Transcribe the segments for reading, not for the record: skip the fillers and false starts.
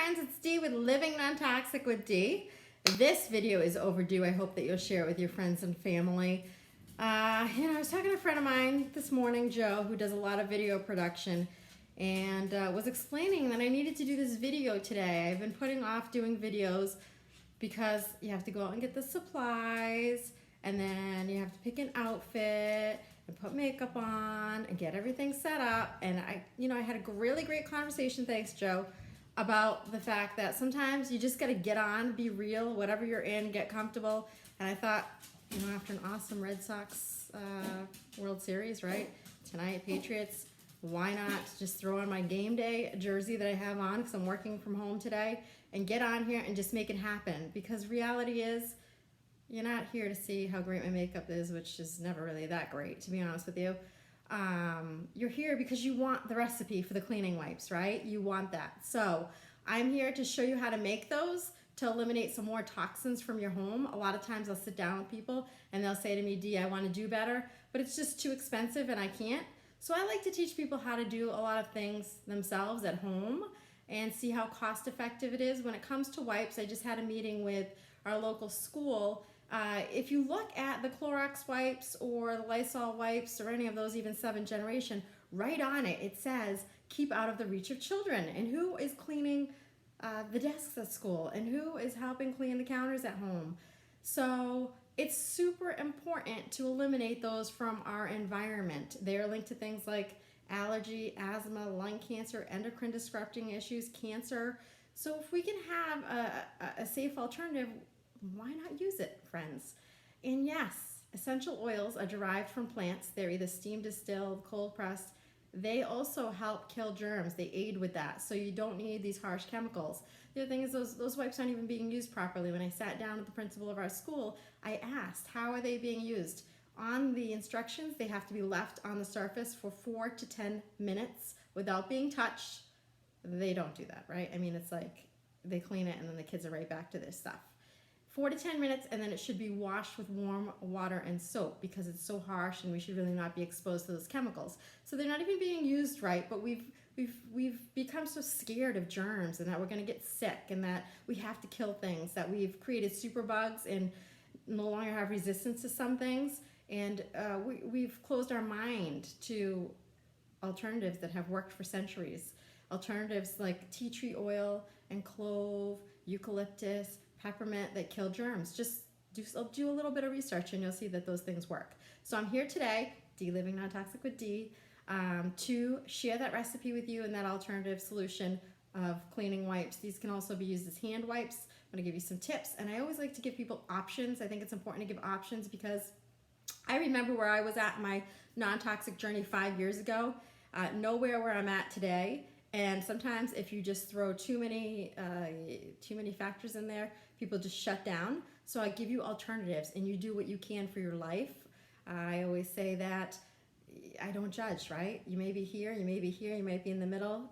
friends, it's Dee with Living Non-Toxic with Dee. This video is overdue. I hope that you'll share it with your friends and family. I was talking to a friend of mine this morning, Joe, who does a lot of video production, and was explaining that I needed to do this video today. I've been putting off doing videos because you have to go out and get the supplies, and then you have to pick an outfit and put makeup on and get everything set up. And I had a really great conversation, thanks Joe, about the fact that sometimes you just got to get on, be real, whatever you're in, get comfortable. And I thought, after an awesome Red Sox World Series, right? Tonight, Patriots, why not just throw on my game day jersey that I have on because I'm working from home today and get on here and just make it happen. Because reality is, you're not here to see how great my makeup is, which is never really that great, to be honest with you. You're here because you want the recipe for the cleaning wipes, right? You want that. So I'm here to show you how to make those to eliminate some more toxins from your home. A lot of times I'll sit down with people and they'll say to me, Dee, I want to do better, but it's just too expensive and I can't. So I like to teach people how to do a lot of things themselves at home and see how cost effective it is. When it comes to wipes, I just had a meeting with our local school. If you look at the Clorox wipes or the Lysol wipes or any of those, even 7th generation, right on it, it says, keep out of the reach of children. And who is cleaning the desks at school? And who is helping clean the counters at home? So it's super important to eliminate those from our environment. They are linked to things like allergy, asthma, lung cancer, endocrine disrupting issues, cancer. So if we can have a safe alternative, why not use it, friends? And yes, essential oils are derived from plants. They're either steam distilled, cold pressed. They also help kill germs. They aid with that. So you don't need these harsh chemicals. The other thing is those wipes aren't even being used properly. When I sat down with the principal of our school, I asked, how are they being used? On the instructions, they have to be left on the surface for 4 to 10 minutes without being touched. They don't do that, right? I mean, it's like they clean it and then the kids are right back to their stuff. 4 to 10 minutes, and then it should be washed with warm water and soap because it's so harsh and we should really not be exposed to those chemicals. So they're not even being used right, but we've become so scared of germs and that we're going to get sick and that we have to kill things, that we've created superbugs and no longer have resistance to some things. And we've closed our mind to alternatives that have worked for centuries. Alternatives like tea tree oil and clove, eucalyptus, peppermint that kill germs. Just do a little bit of research and you'll see that those things work. So I'm here today, Dee Living Non-Toxic with Dee, to share that recipe with you and that alternative solution of cleaning wipes. These can also be used as hand wipes. I'm going to give you some tips, and I always like to give people options. I think it's important to give options because I remember where I was at in my non-toxic journey 5 years ago, nowhere where I'm at today. And sometimes if you just throw too many factors in there, people just shut down. So I give you alternatives and you do what you can for your life. I always say that I don't judge, right? You may be here, you may be here, you might be in the middle.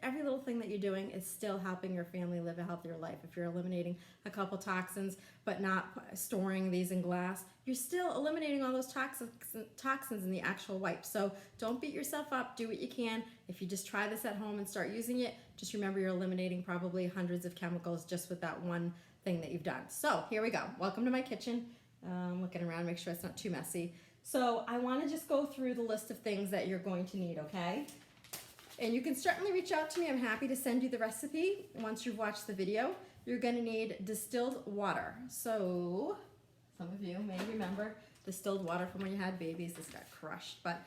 Every little thing that you're doing is still helping your family live a healthier life. If you're eliminating a couple toxins but not storing these in glass, you're still eliminating all those toxins in the actual wipe. So don't beat yourself up. Do what you can. If you just try this at home and start using it, just remember you're eliminating probably hundreds of chemicals just with that one thing that you've done. So here we go. Welcome to my kitchen. I'm looking around, make sure it's not too messy. So I want to just go through the list of things that you're going to need, okay? And you can certainly reach out to me. I'm happy to send you the recipe once you've watched the video. You're going to need distilled water. So some of you may remember distilled water from when you had babies. This got crushed, but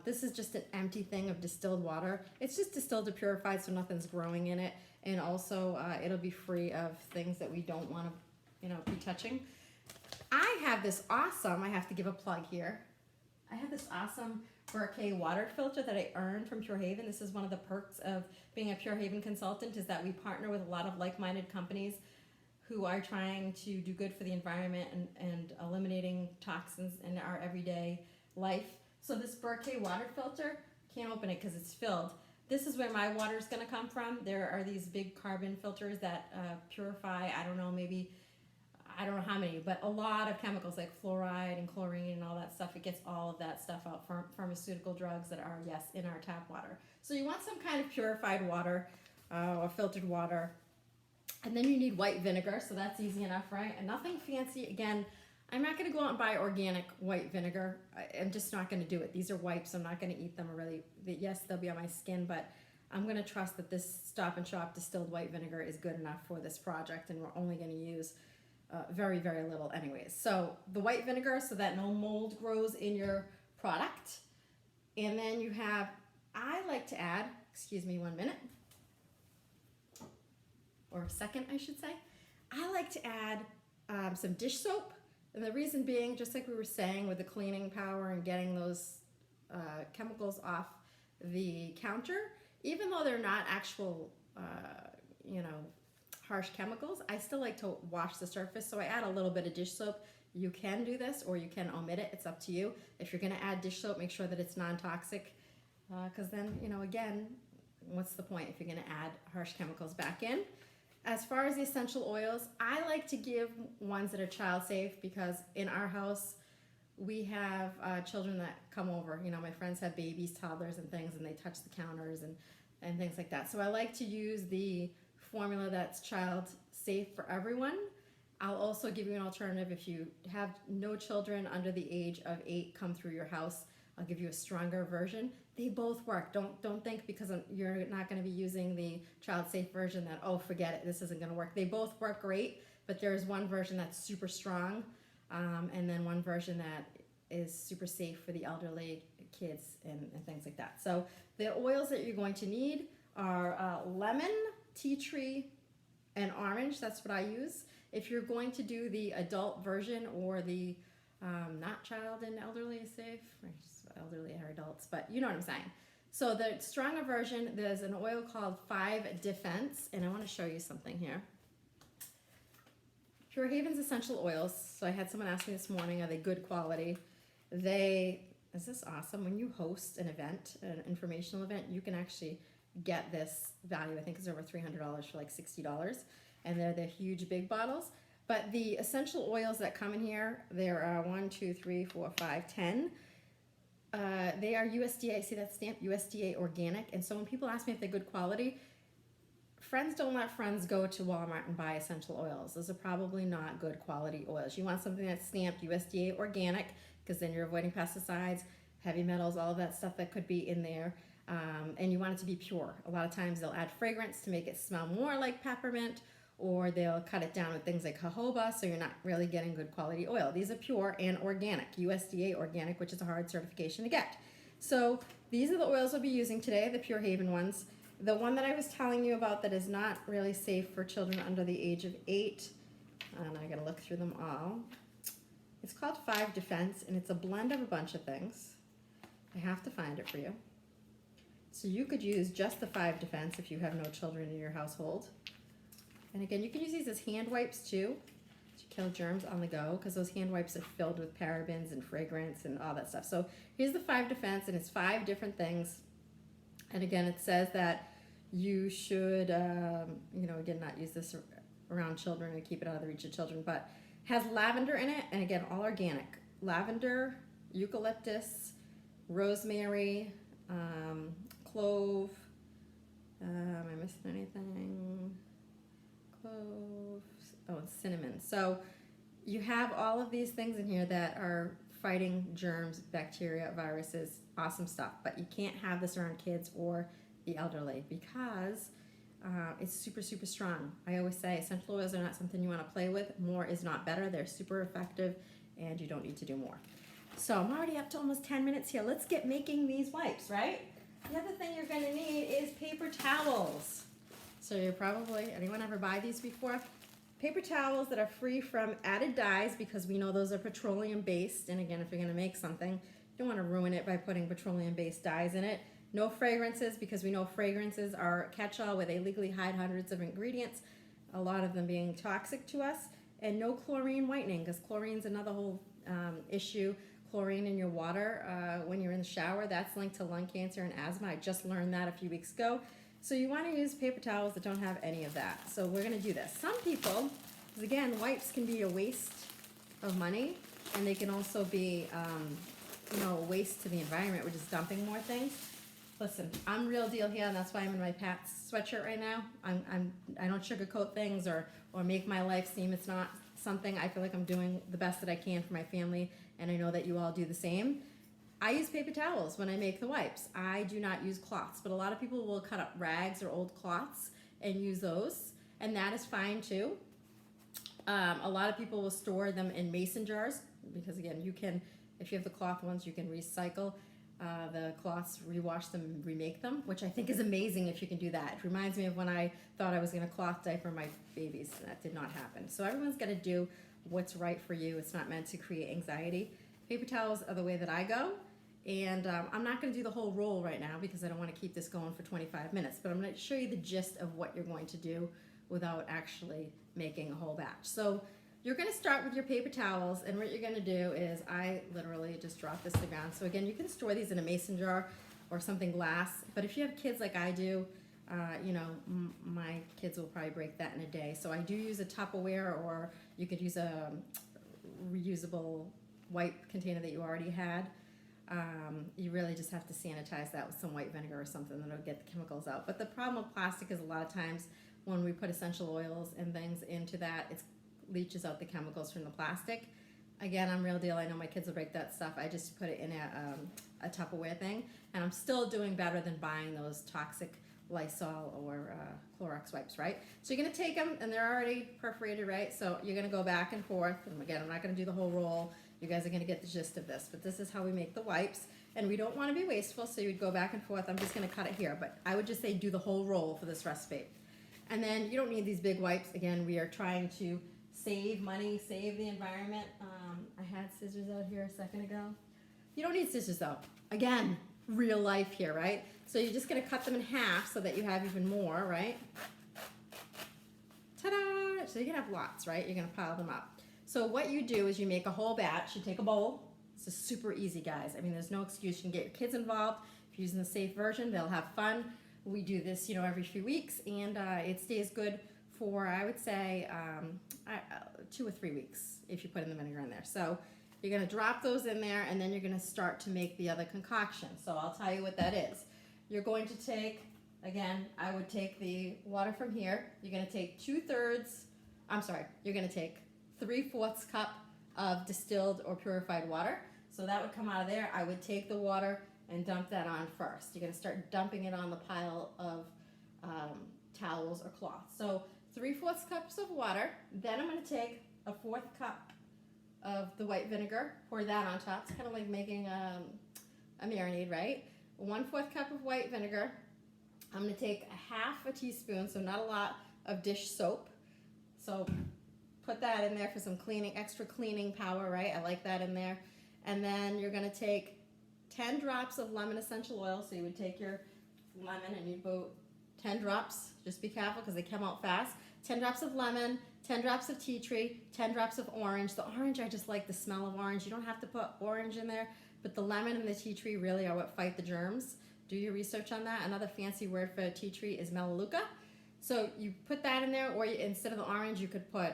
this is just an empty thing of distilled water. It's just distilled to purified, so nothing's growing in it, and also it'll be free of things that we don't want to, be touching. I have this awesome. I have to give a plug here. I have this awesome Bouquet water filter that I earned from Pure Haven. This is one of the perks of being a Pure Haven consultant, is that we partner with a lot of like-minded companies who are trying to do good for the environment and eliminating toxins in our everyday life. So this Bouquet water filter, can't open it because it's filled. This is where my water is going to come from. There are these big carbon filters that purify, I don't know how many, but a lot of chemicals like fluoride and chlorine and all that stuff. It gets all of that stuff out from pharmaceutical drugs that are, yes, in our tap water. So you want some kind of purified water. or filtered water. And then you need white vinegar, so that's easy enough, right? And nothing fancy. Again, I'm not going to go out and buy organic white vinegar. I'm just not going to do it. These are wipes. I'm not going to eat them, or really, yes, they'll be on my skin, but I'm going to trust that this Stop and Shop distilled white vinegar is good enough for this project, and we're only going to use very, very little anyways. So the white vinegar, so that no mold grows in your product. And then you have, I like to add, excuse me 1 minute, or a second I should say, I like to add some dish soap. And the reason being, just like we were saying with the cleaning power and getting those chemicals off the counter, even though they're not actual, harsh chemicals, I still like to wash the surface. So I add a little bit of dish soap. You can do this or you can omit it. It's up to you. If you're going to add dish soap, make sure that it's non-toxic, because then, again, what's the point if you're going to add harsh chemicals back in? As far as the essential oils, I like to give ones that are child safe, because in our house, we have children that come over. My friends have babies, toddlers, and things, and they touch the counters and things like that. So I like to use the formula that's child safe for everyone. I'll also give you an alternative if you have no children under the age of 8 come through your house. I'll give you a stronger version. They both work. Don't think because you're not going to be using the child safe version that, oh, forget it, this isn't going to work. They both work great, but there's one version that's super strong, and then one version that is super safe for the elderly, kids, and things like that. So the oils that you're going to need are lemon, tea tree, and orange. That's what I use. If you're going to do the adult version or the not child and elderly is safe, or just elderly or adults, but you know what I'm saying. So the stronger version, there's an oil called 5 Defense, and I want to show you something here. Pure Haven's essential oils. So I had someone ask me this morning, are they good quality? Is this awesome? When you host an event, an informational event, you can actually get this value. I think it's over $300 for like $60, and they're the huge big bottles. But the essential oils that come in here, there are 1, 2, 3, 4, 5, 10. They are USDA, see that stamp, USDA organic. And so when people ask me if they're good quality, friends don't let friends go to Walmart and buy essential oils. Those are probably not good quality oils. You want something that's stamped USDA organic, because then you're avoiding pesticides, heavy metals, all of that stuff that could be in there. And you want it to be pure. A lot of times they'll add fragrance to make it smell more like peppermint, or they'll cut it down with things like jojoba, so you're not really getting good quality oil. These are pure and organic, USDA organic, which is a hard certification to get. So these are the oils we'll be using today, the Pure Haven ones. The one that I was telling you about that is not really safe for children under the age of 8, and I gotta look through them all. It's called 5 Defense, and it's a blend of a bunch of things. I have to find it for you. So you could use just the 5 Defense if you have no children in your household. And again, you can use these as hand wipes too, to kill germs on the go, because those hand wipes are filled with parabens and fragrance and all that stuff. So here's the 5 Defense, and it's 5 different things. And again, it says that you should, again, not use this around children and keep it out of the reach of children, but has lavender in it, and again, all organic. Lavender, eucalyptus, rosemary, clove, am I missing anything? Oh, and cinnamon. So you have all of these things in here that are fighting germs, bacteria, viruses, awesome stuff. But you can't have this around kids or the elderly, because it's super, super strong. I always say essential oils are not something you want to play with. More is not better. They're super effective, and you don't need to do more. So I'm already up to almost 10 minutes here. Let's get making these wipes, right? The other thing you're going to need is paper towels. So you're probably, anyone ever buy these before? Paper towels that are free from added dyes, because we know those are petroleum based. And again, if you're going to make something, you don't want to ruin it by putting petroleum based dyes in it. No fragrances, because we know fragrances are a catch-all where they legally hide hundreds of ingredients, a lot of them being toxic to us. And no chlorine whitening, because chlorine's another whole issue. Chlorine in your water when you're in the shower, that's linked to lung cancer and asthma. I just learned that a few weeks ago. So you want to use paper towels that don't have any of that. So we're going to do this. Some people, because again, wipes can be a waste of money, and they can also be, a waste to the environment. We're just dumping more things. Listen, I'm real deal here, and that's why I'm in my Pat's sweatshirt right now. I don't sugarcoat things or make my life seem it's not something. I feel like I'm doing the best that I can for my family, and I know that you all do the same. I use paper towels when I make the wipes. I do not use cloths, but a lot of people will cut up rags or old cloths and use those, and that is fine too. A lot of people will store them in mason jars because, again, you can, if you have the cloth ones, you can recycle the cloths, rewash them, and remake them, which I think is amazing if you can do that. It reminds me of when I thought I was going to cloth diaper my babies, and that did not happen. So everyone's got to do what's right for you. It's not meant to create anxiety. Paper towels are the way that I go, and I'm not going to do the whole roll right now because I don't want to keep this going for 25 minutes, but I'm going to show you the gist of what you're going to do without actually making a whole batch. So you're going to start with your paper towels, and what you're going to do is, I literally just drop this to the ground. So again, you can store these in a mason jar or something glass, but if you have kids like I do, you know, my kids will probably break that in a day. So I do use a Tupperware, or you could use a reusable wipe container that you already had. You really just have to sanitize that with some white vinegar or something that'll get the chemicals out. But the problem with plastic is a lot of times when we put essential oils and things into that, it leaches out the chemicals from the plastic. Again, I'm real deal. I know my kids will break that stuff. I just put it in a Tupperware thing, and I'm still doing better than buying those toxic Lysol or Clorox wipes, right? So you're going to take them, and they're already perforated, right? So you're going to go back and forth. And again, I'm not going to do the whole roll. You guys are going to get the gist of this, but this is how we make the wipes, and we don't want to be wasteful, so you'd go back and forth. I'm just going to cut it here, but I would just say do the whole roll for this recipe. And then you don't need these big wipes. Again, we are trying to save money, save the environment. I had scissors out here a second ago. You don't need scissors though. Again, real life here, right? So you're just going to cut them in half so that you have even more, right? Ta-da! So you're going to have lots, right? You're going to pile them up. So what you do is you make a whole batch. You take a bowl. This is super easy, guys. I mean, there's no excuse. You can get your kids involved. If you're using the safe version, they'll have fun. We do this, you know, every few weeks, and it stays good for, I would say, 2 or 3 weeks if you put in the vinegar in there. So you're going to drop those in there, and then you're going to start to make the other concoction. So I'll tell you what that is. You're going to take, again, I would take the water from here. You're going to take you're going to take 3/4 cup of distilled or purified water. So that would come out of there. I would take the water and dump that on first. You're going to start dumping it on the pile of towels or cloth. So 3/4 cups of water. Then I'm going to take a 1/4 cup of the white vinegar, pour that on top. It's kind of like making a marinade, right? 1/4 cup of white vinegar. I'm going to take a 1/2 teaspoon, so not a lot, of dish soap. So put that in there for some cleaning, extra cleaning power, right? I like that in there. And then you're going to take 10 drops of lemon essential oil. So you would take your lemon and you'd put 10 drops. Just be careful because they come out fast. 10 drops of lemon, 10 drops of tea tree, 10 drops of orange. The orange, I just like the smell of orange. You don't have to put orange in there, but the lemon and the tea tree really are what fight the germs. Do your research on that. Another fancy word for tea tree is melaleuca. So you put that in there, or instead of the orange, you could put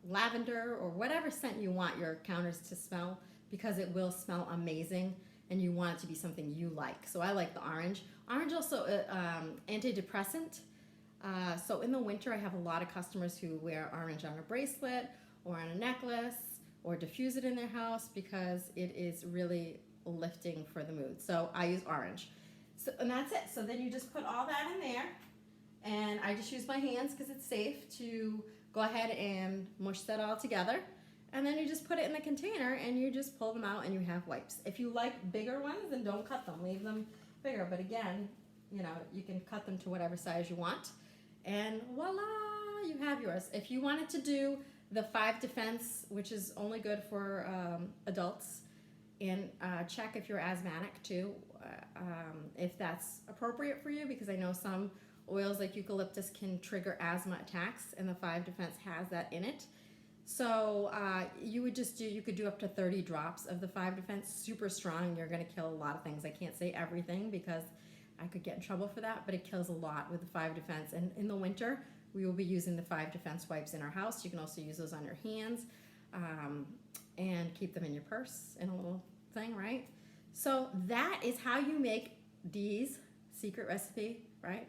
lavender or whatever scent you want your counters to smell, because it will smell amazing and you want it to be something you like. So I like the orange. Orange also antidepressant. So in the winter, I have a lot of customers who wear orange on a bracelet or on a necklace or diffuse it in their house because it is really lifting for the mood. So I use orange. So, and that's it. So then you just put all that in there, and I just use my hands because it's safe to go ahead and mush that all together. And then you just put it in the container and you just pull them out and you have wipes. If you like bigger ones, then don't cut them. Leave them bigger. But again, you know, you can cut them to whatever size you want. And voila, you have yours. If you wanted to do the 5 Defense, which is only good for adults, and check if you're asthmatic too, if that's appropriate for you, because I know some oils like eucalyptus can trigger asthma attacks, and the 5 Defense has that in it. So you could do up to 30 drops of the 5 Defense, super strong. You're going to kill a lot of things. I can't say everything because I could get in trouble for that, but it kills a lot with the 5 Defense. And in the winter, we will be using the 5 Defense wipes in our house. You can also use those on your hands and keep them in your purse in a little thing, right? So that is how you make these secret recipe, right?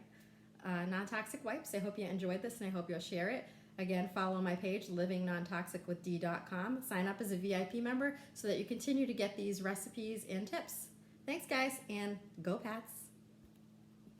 Non-toxic wipes. I hope you enjoyed this and I hope you'll share it. Again, follow my page, livingnonttoxicwithd.com. Sign up as a VIP member so that you continue to get these recipes and tips. Thanks, guys, and go Pats!